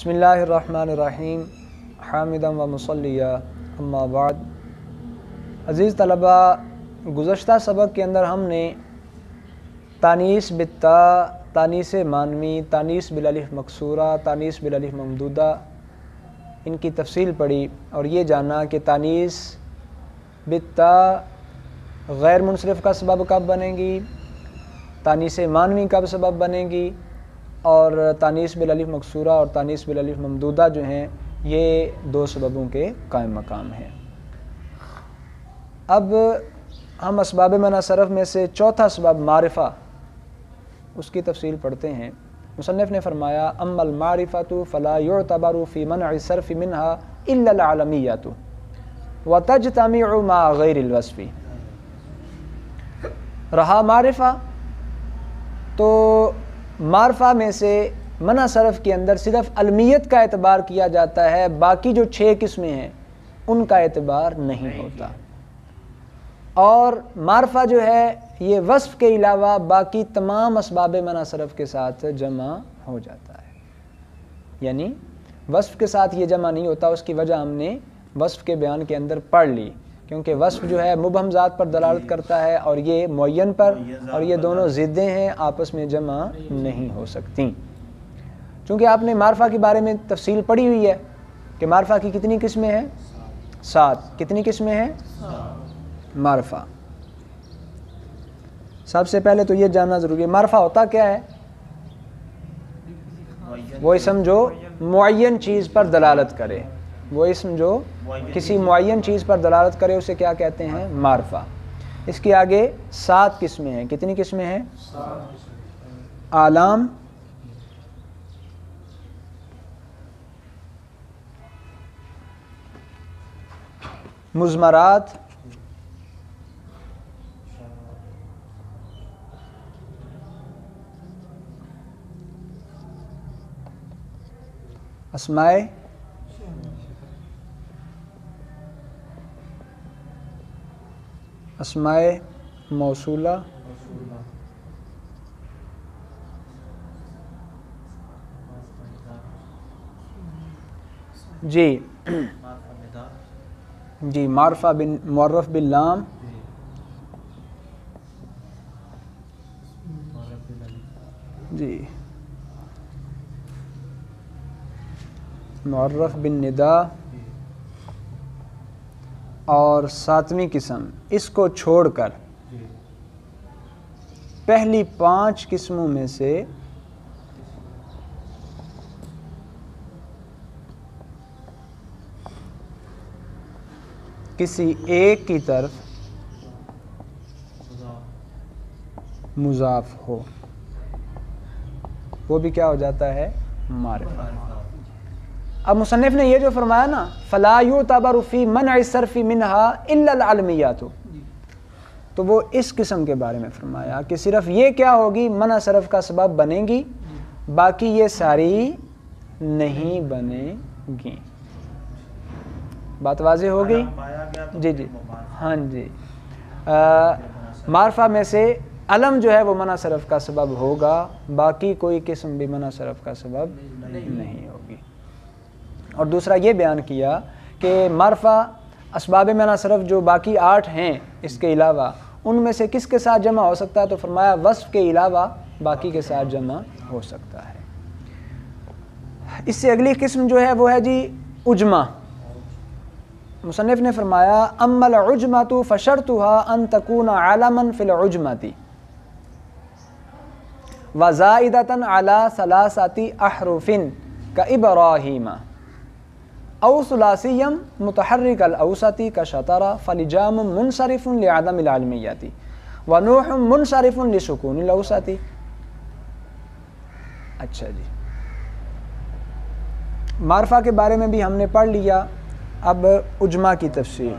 بسم اللہ الرحمن الرحیم حامدا و مصلیہ اما بعد۔ عزیز طلبہ، گزشتہ سبق کے اندر ہم نے تانیث بالتا، تانیث مانوی، تانیث بالالف مکسورہ، تانیث بالالف ممدودہ ان کی تفصیل پڑھی اور یہ جانا کہ تانیث بالتا غیر منصرف کا سبب کب بنے گی، تانیث مانوی کب سبب بنے گی، اور تانیث بالالف مکسورہ اور تانیث بالالف ممدودہ جو ہیں یہ دو سببوں کے قائم مقام ہیں۔ اب ہم اسباب منع صرف میں سے چوتھا سبب معرفہ، اس کی تفصیل پڑھتے ہیں۔ مصنف نے فرمایا اما المعرفۃ فلا يعتبر في منع الصرف منها الا العلمیۃ وتجتمع مع غیر الوصف۔ رہا معرفہ، تو معرفہ میں سے منع صرف کے اندر صرف علمیت کا اعتبار کیا جاتا ہے، باقی جو 6 قسمیں ہیں ان کا اعتبار نہیں ہوتا، اور معرفہ جو ہے یہ وصف کے علاوہ باقی تمام اسباب منع صرف کے ساتھ جمع ہو جاتا ہے، یعنی وصف کے ساتھ یہ جمع نہیں ہوتا۔ اس کی وجہ ہم نے وصف کے بیان کے اندر پڑھ لی، کیونکہ وصف جو ہے مبہم ذات پر دلالت کرتا ہے اور یہ معین پر، اور یہ دونوں ضدیں ہیں، آپس میں جمع نہیں ہو سکتی۔ چونکہ آپ نے معرفہ کے بارے میں تفصیل پڑھی ہوئی ہے کہ معرفہ کی کتنی قسمیں ہیں؟ 7۔ کتنی قسمیں ہیں؟ معرفہ۔ سب سے پہلے تو یہ جاننا ضروری ہے معرفہ ہوتا کیا ہے؟ وہ اسم جو معین چیز پر دلالت کرے، وہ اسم جو کسی معین چیز پر دلالت کرے اسے کیا کہتے ہیں؟ معرفہ۔ اس کی آگے 7 قسمیں ہیں۔ کتنی قسمیں ہیں؟ اعلام، مضمرات، اسماء، اسماء موصولہ، جی معرفہ معرف باللام، جی معرف بالندا، اور 7ویں قسم اس کو چھوڑ کر پہلی 5 قسموں میں سے کسی ایک کی طرف مضاف ہو، وہ بھی کیا ہو جاتا ہے؟ معرفہ۔ اب مصنف نے یہ جو فرمایا نا فلا یعتبر فی منع الصرف منها الا العلمیۃ، تو وہ اس قسم کے بارے میں فرمایا کہ صرف یہ کیا ہوگی؟ منع صرف کا سبب بنے گی، باقی یہ ساری نہیں بنے گی۔ بات واضح ہو گئی؟ جی ہاں جی۔ معرفہ میں سے علم جو ہے وہ منع صرف کا سبب ہوگا، باقی کوئی قسم بھی منع صرف کا سبب نہیں ہوگی۔ اور دوسرا یہ بیان کیا کہ معرفہ اسباب منع صرف جو باقی 8 ہیں اس کے علاوہ، ان میں سے کس کے ساتھ جمع ہو سکتا ہے؟ تو فرمایا وصف کے علاوہ باقی کے ساتھ جمع ہو سکتا ہے۔ اس سے اگلی قسم جو ہے وہ ہے جی عجمہ۔ مصنف نے فرمایا اما العجمۃ فشرطها ان تكون علما في العجمۃ وزائدة على 3 احرف كإبراهيم او ثلاثی متحرک الاوسط كشطر فلجام منصرف لعدم العلمیۃ ونوح منصرف لسکون الاوسط۔ اچھا جی، معرفہ کے بارے میں بھی ہم نے پڑھ لیا، اب عجمہ کی تفصیل۔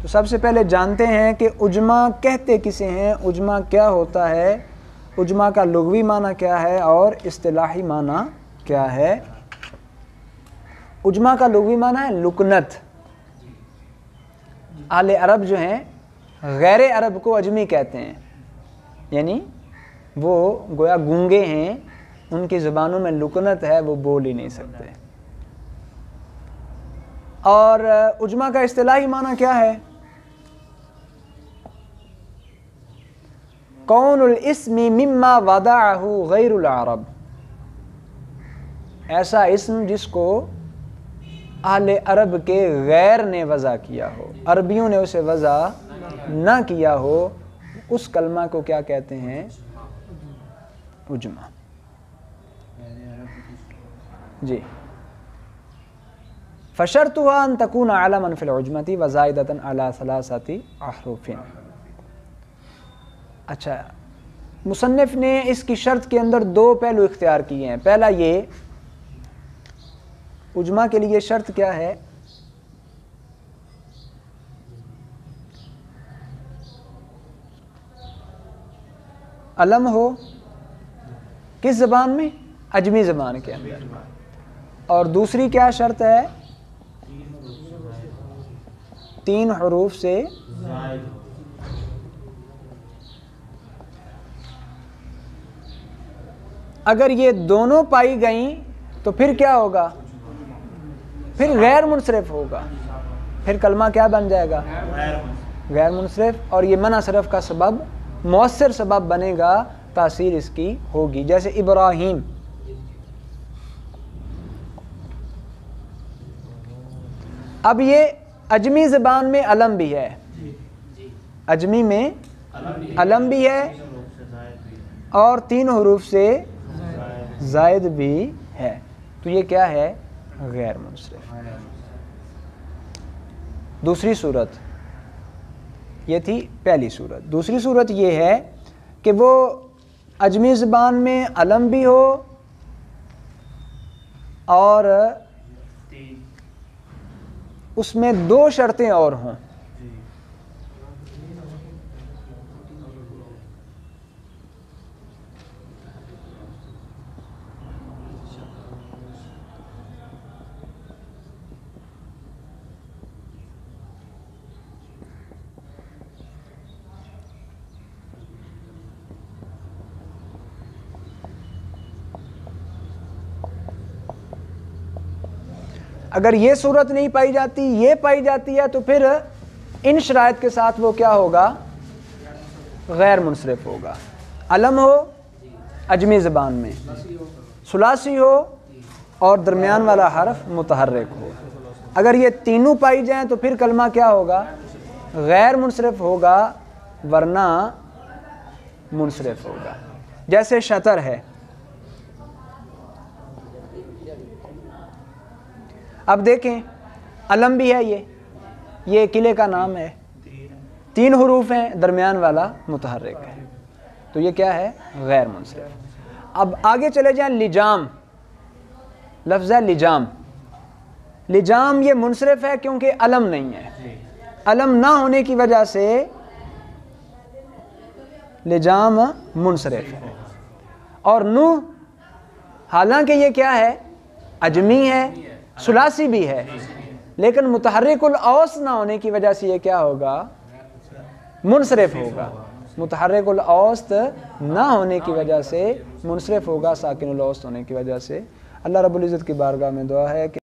تو سب سے پہلے جانتے ہیں کہ عجمہ کہتے کسے ہیں، عجمہ کیا ہوتا ہے، عجمہ کا لغوی معنی کیا ہے اور اصطلاحی معنی کیا ہے۔ عجمہ کا لغوی معنی ہے لکنت۔ اہل عرب جو ہیں غیر عرب کو عجمی کہتے ہیں، یعنی وہ گویا گونگے ہیں، ان کی زبانوں میں لکنت ہے، وہ بول ہی نہیں سکتے۔ اور اجماع کا اصطلاحی معنی کیا ہے؟ کون الاسم مما وضعہ غیر العرب، ایسا اسم جس کو اہل عرب کے غیر نے وضع کیا ہو، عربیوں نے اسے وضع نہ کیا ہو، اس کلمہ کو کیا کہتے ہیں؟ اجماع۔ جی، فشرطها ان تكون علما في العجمة وزائدة على 3 احرف۔ اچھا، مصنف نے اس کی شرط کے اندر 2 پہلو اختیار کیے ہیں۔ پہلا یہ، اجماع کے لیے شرط کیا ہے؟ علم ہو، کس زبان میں؟ عجمی زبان کے اندر۔ اور دوسری کیا شرط ہے؟ 3 حروف سے اگر یہ دونوں پائی گئیں تو پھر کیا ہوگا؟ پھر غیر منصرف ہوگا، پھر کلمہ کیا بن جائے گا؟ غیر منصرف، اور یہ منع صرف کا سبب، مؤثر سبب بنے گا، تاثیر اس کی ہوگی، جیسے ابراہیم۔ اب یہ عجمی زبان میں علم بھی ہے، عجمی میں علم بھی ہے اور 3 حروف سے زائد بھی ہے، تو یہ کیا ہے؟ غیر منصرف۔ دوسری صورت یہ تھی پہلی صورت۔ دوسری صورت یہ ہے کہ وہ عجمی زبان میں علم بھی ہو اور اس میں 2 شرطیں اور ہوں۔ اگر یہ صورت نہیں پائی جاتی، یہ پائی جاتی ہے، تو پھر ان شرائط کے ساتھ وہ کیا ہوگا؟ غیر منصرف ہوگا۔ علم ہو عجمی زبان میں، ثلاثی ہو اور درمیان والا حرف متحرک ہو۔ اگر یہ تینوں پائی جائیں تو پھر کلمہ کیا ہوگا؟ غیر منصرف ہوگا، ورنہ منصرف ہوگا۔ جیسے شطر ہے، اب دیکھیں علم بھی ہے، یہ قلعے کا نام ہے، 3 حروف ہیں، درمیان والا متحرک ہے، تو یہ کیا ہے؟ غیر منصرف۔ اب آگے چلے جائیں، لجام، لفظ ہے لجام۔ لجام یہ منصرف ہے کیونکہ علم نہیں ہے، علم نہ ہونے کی وجہ سے لجام منصرف ہے۔ اور نوح، حالانکہ یہ کیا ہے؟ عجمی ہے، ثلاثی بھی ہے، لیکن متحرک الاوسط نہ ہونے کی وجہ سے یہ کیا ہوگا؟ منصرف ہوگا۔ متحرک الاوسط نہ ہونے کی وجہ سے منصرف ہوگا، ساکن الاوسط ہونے کی وجہ سے۔ اللہ رب العزت کی بارگاہ میں دعا ہے کہ